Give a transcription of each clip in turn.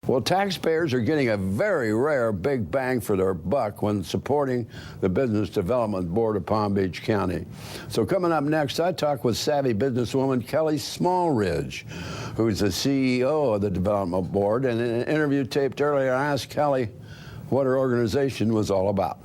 Well, taxpayers are getting a very rare big bang for their buck when supporting the Business Development Board of Palm Beach County. So coming up next, I talk with savvy businesswoman Kelly Smallridge, who's the CEO of the Development Board. And in an interview taped earlier, I asked Kelly what her organization was all about.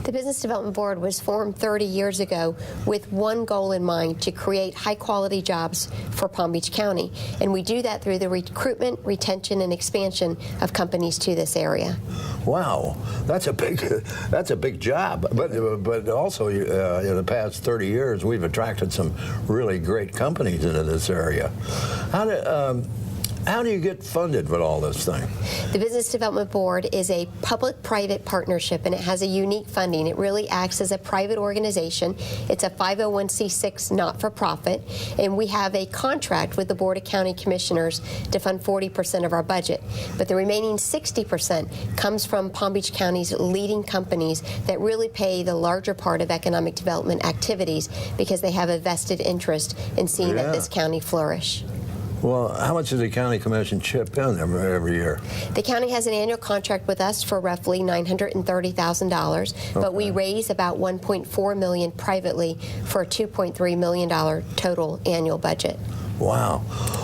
The Business Development Board was formed 30 years ago with one goal in mind: to create high-quality jobs for Palm Beach County. And we do that through the recruitment, retention, and expansion of companies to this area. Wow, that's a big job. But also, in the past 30 years, we've attracted some really great companies into this area. How do you get funded with all this thing? The Business Development Board is a public-private partnership, and it has a unique funding. It really acts as a private organization. It's a 501c6 not-for-profit, and we have a contract with the Board of County Commissioners to fund 40% of our budget. But the remaining 60% comes from Palm Beach County's leading companies that really pay the larger part of economic development activities because they have a vested interest in seeing that this county flourish. Well, how much does the county commission chip in every year? The county has an annual contract with us for roughly $930,000, but we raise about $1.4 million privately for a $2.3 million total annual budget. Wow.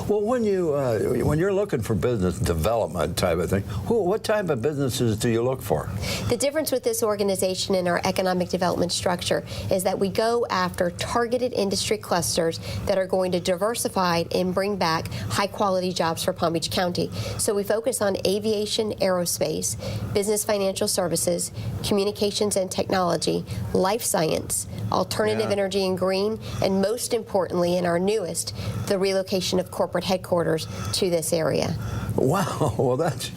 Well, when you're looking for business development type of thing, what type of businesses do you look for? The difference with this organization and our economic development structure is that we go after targeted industry clusters that are going to diversify and bring back high-quality jobs for Palm Beach County. So we focus on aviation, aerospace, business financial services, communications and technology, life science, alternative energy and green, and most importantly, in our newest, the relocation of corporate headquarters to this area. Wow, well that's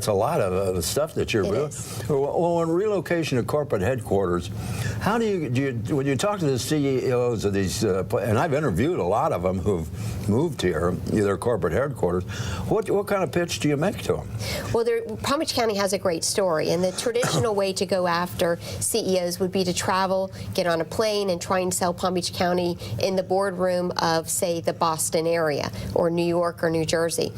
a lot of stuff that you're doing. Well, in relocation of corporate headquarters, how do you when you talk to the CEOs of these, and I've interviewed a lot of them who've moved here, either corporate headquarters, what kind of pitch do you make to them? Well, Palm Beach County has a great story, and the traditional way to go after CEOs would be to travel, get on a plane, and try and sell Palm Beach County in the boardroom of, say, the Boston area or New York or New Jersey.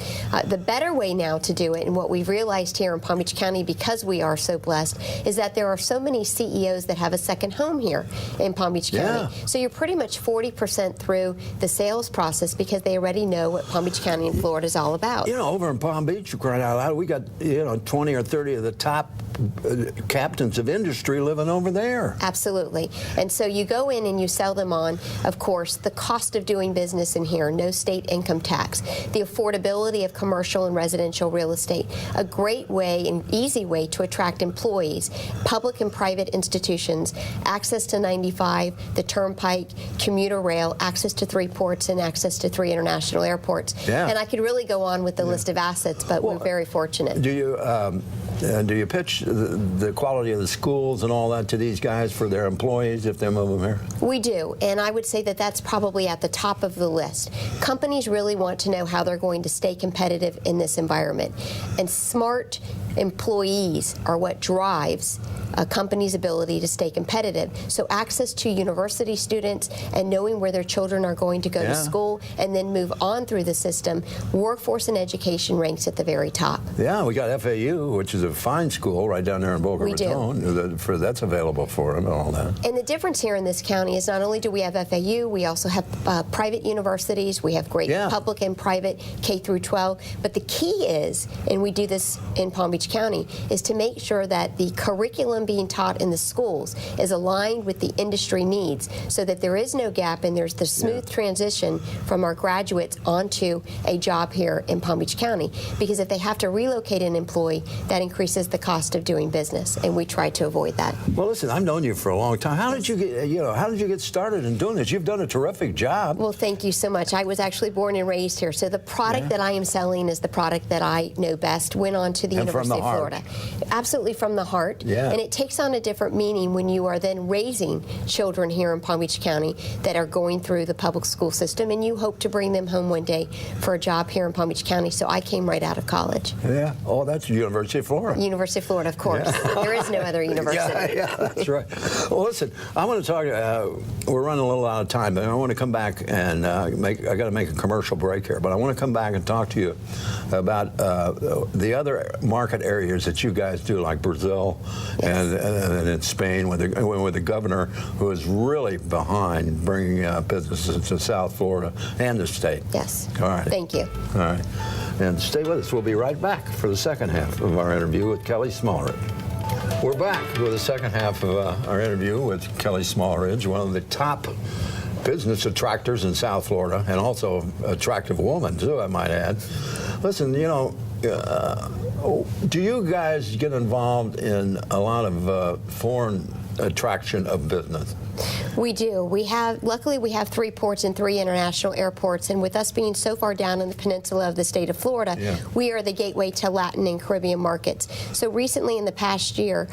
The better way now to do it, and what we've realized here in Palm Beach County, because we are so blessed, is that there are so many CEOs that have a second home here in Palm Beach County. So you're pretty much 40% through the sales process because they already know what Palm Beach County and Florida is all about. You know, over in Palm Beach, crying out loud, we got 20 or 30 of the top captains of industry living over there. Absolutely. And so you go in and you sell them on, of course, the cost of doing business in here, no state income tax, the affordability of commercial and residential real estate, a great way and easy way to attract employees, public and private institutions, access to 95, the Turnpike, commuter rail, access to 3 ports, and access to 3 international airports. And I could really go on with the list of assets, but we're very fortunate. Do you pitch the quality of the schools and all that to these guys for their employees if they move them here? We do, and I would say that that's probably at the top of the list. Companies really want to know how they're going to stay competitive in this environment, and smart employees are what drives a company's ability to stay competitive. So access to university students and knowing where their children are going to go to school and then move on through the system, workforce and education ranks at the very top. Yeah, we got FAU, which is a fine school right down there in Boca Raton. That's available for them and all that. And the difference here in this county is not only do we have FAU, we also have private universities, we have great public and private K through 12, but the key is, and we do this in Palm Beach County, is to make sure that the curriculum being taught in the schools is aligned with the industry needs so that there is no gap and there's the smooth transition from our graduates onto a job here in Palm Beach County. Because if they have to relocate an employee, that increases the cost of doing business, and we try to avoid that. Well, listen, I've known you for a long time. How did you get started in doing this? You've done a terrific job. Well, thank you so much. I was actually born and raised here, so the product that I am selling is the product that I know best. Went on to the university. University of heart. Florida. Absolutely from the heart. Yeah. And it takes on a different meaning when you are then raising children here in Palm Beach County that are going through the public school system, and you hope to bring them home one day for a job here in Palm Beach County. So I came right out of college. Yeah. Oh, that's University of Florida. University of Florida, of course. Yeah. There is no other university. Yeah, that's right. Well, listen, I want to talk. We're running a little out of time, but I want to come back and I got to make a commercial break here, but I want to come back and talk to you about the other market areas that you guys do, like Brazil and in Spain, with the governor who is really behind bringing businesses to South Florida and the state. Yes. All right. Thank you. All right. And stay with us. We'll be right back for the second half of our interview with Kelly Smallridge. We're back with the second half of our interview with Kelly Smallridge, one of the top business attractors in South Florida, and also attractive woman, too, I might add. Listen, you know, do you guys get involved in a lot of foreign attraction of business? We do. Luckily, we have 3 ports and 3 international airports, and with us being so far down in the peninsula of the state of Florida, we are the gateway to Latin and Caribbean markets. So recently in the past year,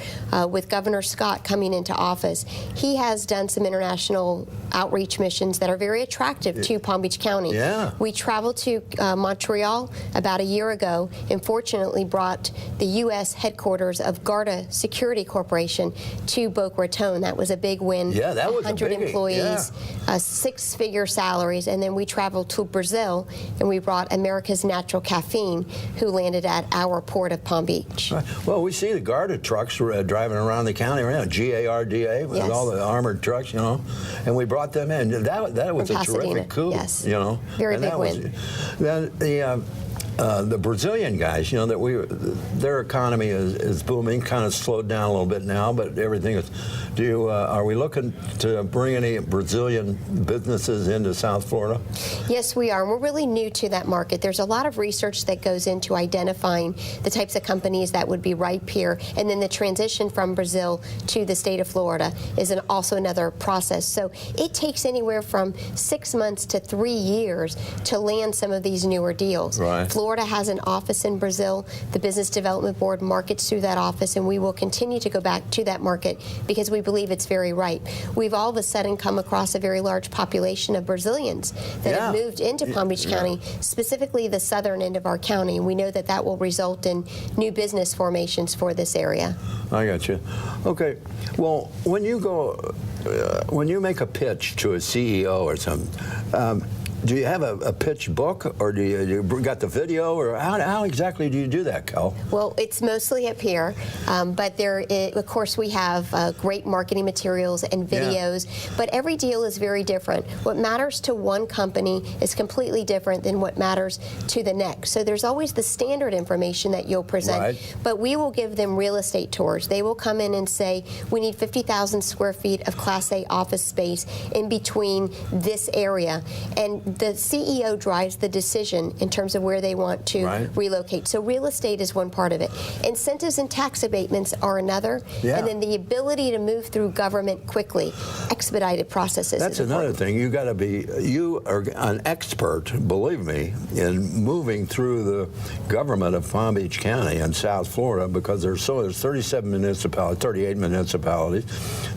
with Governor Scott coming into office, he has done some international outreach missions that are very attractive to Palm Beach County. Yeah. We traveled to Montreal about a year ago and fortunately brought the U.S. headquarters of Garda Security Corporation to Boca Raton. That was a big win. Yeah, that was 100 a biggie. employees, 6-figure salaries, and then we traveled to Brazil and we brought America's Natural Caffeine, who landed at our port of Palm Beach. Well, we see the Garda trucks driving around the county right now, GARDA, with all the armored trucks, you know, and we brought them in. That was a terrific coup, yes. you know. Very big win. Then the Brazilian guys, you know, their economy is booming, kind of slowed down a little bit now, but everything is. Are we looking to bring any Brazilian businesses into South Florida? Yes, we are. And we're really new to that market. There's a lot of research that goes into identifying the types of companies that would be ripe here, and then the transition from Brazil to the state of Florida is also another process. So it takes anywhere from 6 months to 3 years to land some of these newer deals. Right. Florida has an office in Brazil. The Business Development Board markets through that office, and we will continue to go back to that market because we believe it's very ripe. We've all of a sudden come across a very large population of Brazilians that have moved into Palm Beach County, specifically the southern end of our county, and we know that that will result in new business formations for this area. I got you. Okay. Well, when you make a pitch to a CEO or something, do you have a pitch book, or do you got the video, or how exactly do you do that, Kel? Well, it's mostly up here, but of course, we have great marketing materials and videos, but every deal is very different. What matters to one company is completely different than what matters to the next. So there's always the standard information that you'll present, but we will give them real estate tours. They will come in and say, we need 50,000 square feet of Class A office space in between this area, and the CEO drives the decision in terms of where they want to relocate. So real estate is one part of it. Incentives and tax abatements are another. And then the ability to move through government quickly, expedited processes. That's another thing. You are an expert, believe me, in moving through the government of Palm Beach County and South Florida, because there's 37 municipalities, 38 municipalities,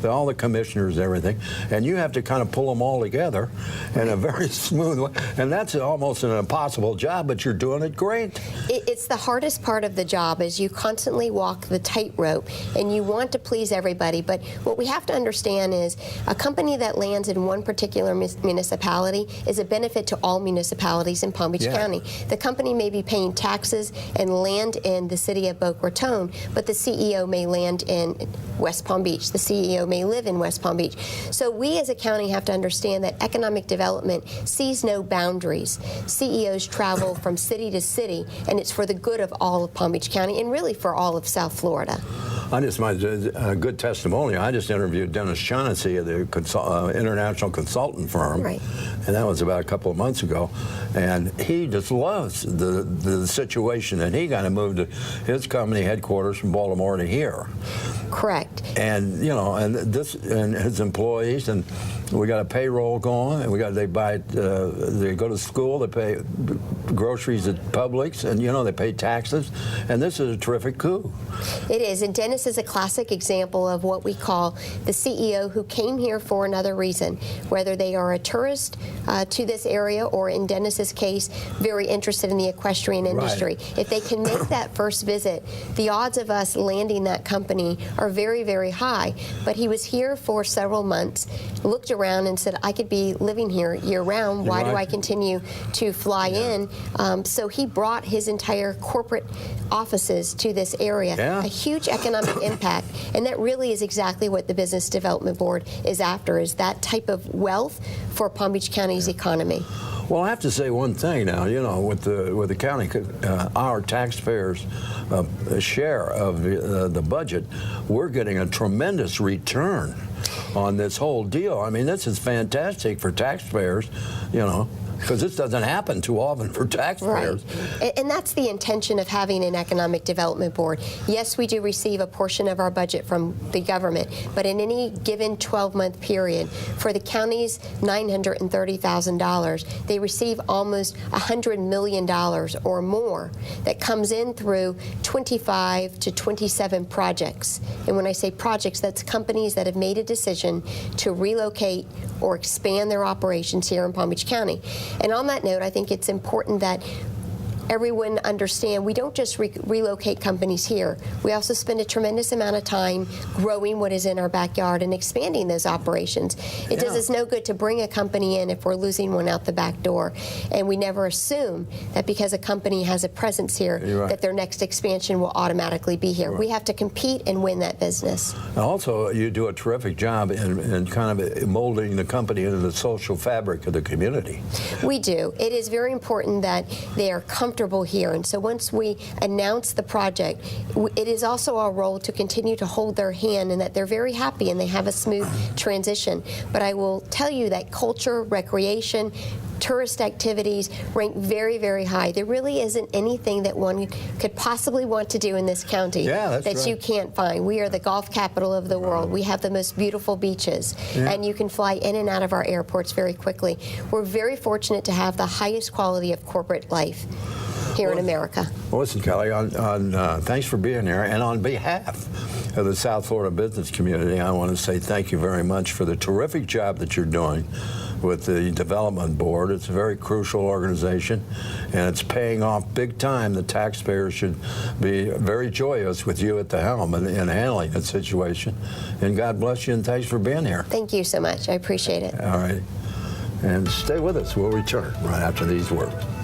all the commissioners, everything, and you have to kind of pull them all together in a very smooth way. And that's almost an impossible job, but you're doing it great. It's the hardest part of the job, is you constantly walk the tightrope, and you want to please everybody. But what we have to understand is a company that lands in one particular municipality is a benefit to all municipalities in Palm Beach County. The company may be paying taxes and land in the city of Boca Raton, but the CEO may land in West Palm Beach. The CEO may live in West Palm Beach. So we as a county have to understand that economic development sees no boundaries. CEOs travel from city to city, and it's for the good of all of Palm Beach County and really for all of South Florida. I just might a good testimonial. I just interviewed Dennis Shaughnessy of the international consultant firm, and that was about a couple of months ago. And he just loves the situation that he got to move to his company headquarters from Baltimore to here. Correct. And and his employees, and we got a payroll going, and they go to school, they pay groceries at Publix, and you know they pay taxes, and this is a terrific coup. It is, and Dennis is a classic example of what we call the CEO who came here for another reason, whether they are a tourist to this area or, in Dennis's case, very interested in the equestrian industry. Right. If they can make that first visit, the odds of us landing that company are very, very high. But he was here for several months, looked around and said, I could be living here year-round. Why do I continue to fly in? So he brought his entire corporate offices to this area. A huge economic impact, and that really is exactly what the Business Development Board is after, is that type of wealth for Palm Beach County's economy. Well, I have to say one thing now. You know, with the county, our taxpayers' share of the budget, we're getting a tremendous return on this whole deal. I mean, this is fantastic for taxpayers. You know, because this doesn't happen too often for taxpayers. Right. And that's the intention of having an economic development board. Yes, we do receive a portion of our budget from the government, but in any given 12-month period, for the county's $930,000, they receive almost $100 million or more that comes in through 25 to 27 projects. And when I say projects, that's companies that have made a decision to relocate or expand their operations here in Palm Beach County. And on that note, I think it's important that everyone understand we don't just relocate companies here. We also spend a tremendous amount of time growing what is in our backyard and expanding those operations. It does us no good to bring a company in if we're losing one out the back door. And we never assume that because a company has a presence here, that their next expansion will automatically be here. We have to compete and win that business. Also, you do a terrific job in kind of molding the company into the social fabric of the community. We do. It is very important that they are comfortable here, and so once we announce the project, it is also our role to continue to hold their hand and that they're very happy and they have a smooth transition. But I will tell you that culture, recreation, tourist activities rank very, very high. There really isn't anything that one could possibly want to do in this county that you can't find. We are the golf capital of the world. We have the most beautiful beaches, and you can fly in and out of our airports very quickly. We're very fortunate to have the highest quality of corporate life here in America. Well, listen, Kelly, thanks for being here. And on behalf of the South Florida business community, I want to say thank you very much for the terrific job that you're doing with the Development Board. It's a very crucial organization, and it's paying off big time. The taxpayers should be very joyous with you at the helm and handling that situation. And God bless you, and thanks for being here. Thank you so much. I appreciate it. All right. And stay with us. We'll return right after these words.